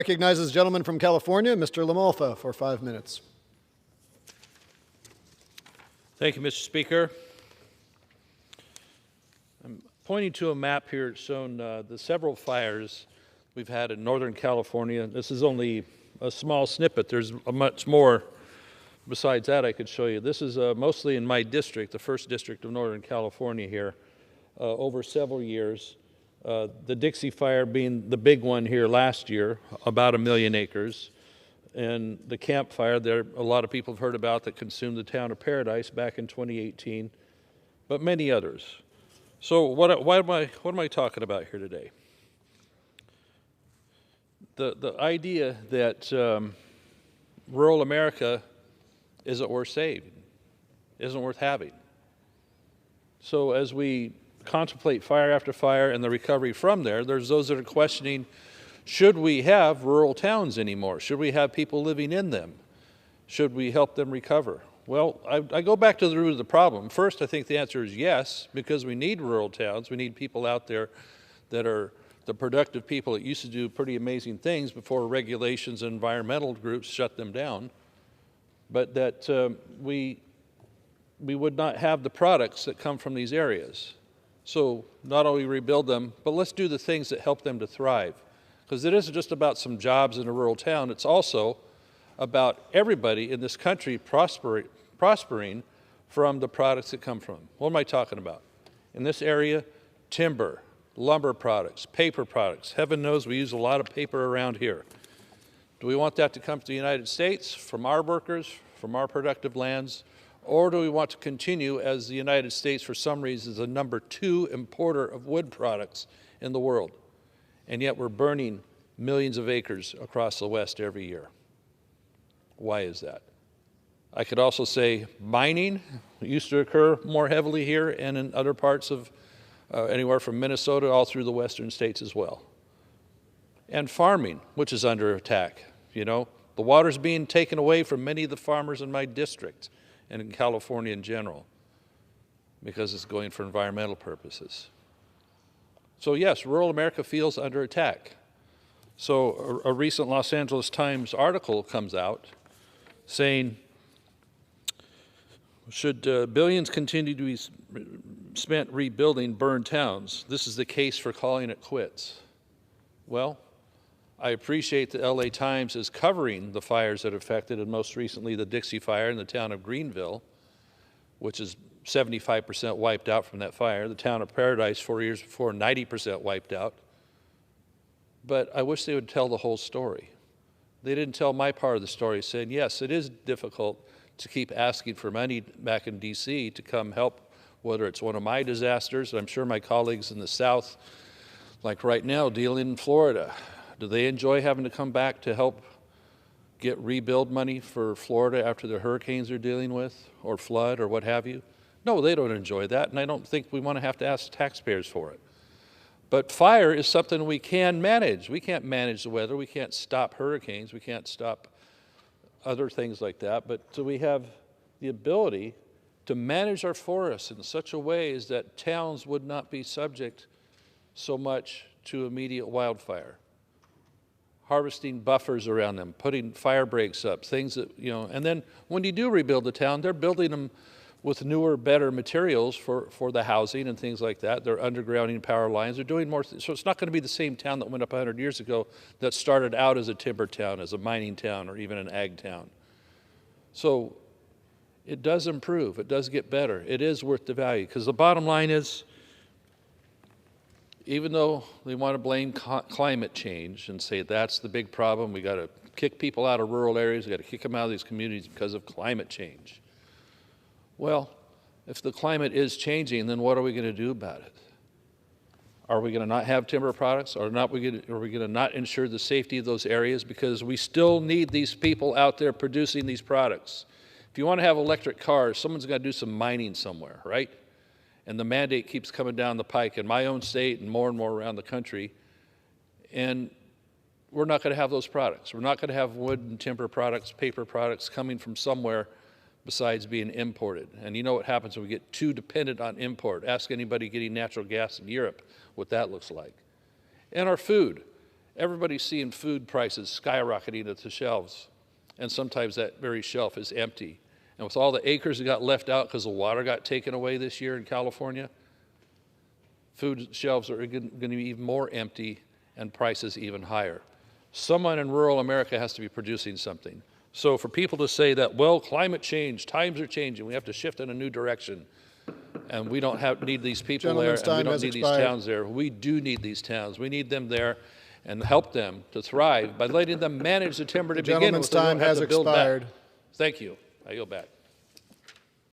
Recognizes the gentleman from California, Mr. LaMalfa, for 5 minutes. Thank you, Mr. Speaker. I'm pointing to a map here showing the several fires we've had in Northern California. This is only a small snippet. There's much more besides that I could show you. This is mostly in my district, the 1st District of Northern California here, over several years. The Dixie Fire being the big one here last year, about 1 million acres. And the Camp Fire, there a lot of people have heard about, that consumed the town of Paradise back in 2018, but many others. So what am I talking about here today? The idea that rural America isn't worth saving, isn't worth having. So as we contemplate fire after fire and the recovery from there, there's those that are questioning, should we have rural towns anymore? Should we have people living in them? Should we help them recover? Well, I go back to the root of the problem. First, I think the answer is yes, because we need rural towns. We need people out there that are the productive people that used to do pretty amazing things before regulations and environmental groups shut them down. But that we would not have the products that come from these areas. So not only rebuild them, but let's do the things that help them to thrive. Because it isn't just about some jobs in a rural town, it's also about everybody in this country prospering from the products that come from them. What am I talking about? In this area, timber, lumber products, paper products. Heaven knows we use a lot of paper around here. Do we want that to come to the United States from our workers, from our productive lands? Or do we want to continue as the United States, for some reason, is the #2 importer of wood products in the world? And yet we're burning millions of acres across the West every year. Why is that? I could also say mining used to occur more heavily here and in other parts of anywhere from Minnesota all through the western states as well. And farming, which is under attack. You know, the water's being taken away from many of the farmers in my district and in California in general, because it's going for environmental purposes. So yes, rural America feels under attack. So a recent Los Angeles Times article comes out saying, should billions continue to be spent rebuilding burned towns? This is the case for calling it quits. Well, I appreciate that LA Times is covering the fires that affected, and most recently the Dixie Fire in the town of Greenville, which is 75% wiped out from that fire. The town of Paradise 4 years before, 90% wiped out. But I wish they would tell the whole story. They didn't tell my part of the story, saying, yes, it is difficult to keep asking for money back in DC to come help, whether it's one of my disasters, and I'm sure my colleagues in the South, like right now, dealing in Florida. Do they enjoy having to come back to help get rebuild money for Florida after the hurricanes they're dealing with, or flood, or what have you? No, they don't enjoy that, and I don't think we want to have to ask taxpayers for it. But fire is something we can manage. We can't manage the weather. We can't stop hurricanes. We can't stop other things like that. But so we have the ability to manage our forests in such a way as that towns would not be subject so much to immediate wildfire. Harvesting buffers around them, putting fire breaks up, things that, you know, and then when you do rebuild the town, they're building them with newer, better materials for the housing and things like that. They're undergrounding power lines. They're doing more. So it's not going to be the same town that went up 100 years ago that started out as a timber town, as a mining town, or even an ag town. So it does improve. It does get better. It is worth the value, because the bottom line is, even though they want to blame climate change and say that's the big problem, we got to kick people out of rural areas, we got to kick them out of these communities because of climate change. Well, if the climate is changing, then what are we going to do about it? Are we going to not have timber products? Or are we going to not ensure the safety of those areas? Because we still need these people out there producing these products. If you want to have electric cars, someone's got to do some mining somewhere, right? And the mandate keeps coming down the pike in my own state and more around the country. And we're not going to have those products. We're not going to have wood and timber products, paper products coming from somewhere besides being imported. And you know what happens when we get too dependent on import. Ask anybody getting natural gas in Europe what that looks like. And our food. Everybody's seeing food prices skyrocketing at the shelves, and sometimes that very shelf is empty. And with all the acres that got left out because the water got taken away this year in California, food shelves are going to be even more empty and prices even higher. Someone in rural America has to be producing something. So for people to say that, well, climate change, times are changing, we have to shift in a new direction, and we don't need these people there, and we don't need these towns there. We do need these towns. We need them there and help them to thrive by letting them manage the timber to begin with. Gentleman's time has expired. Thank you. I yield back.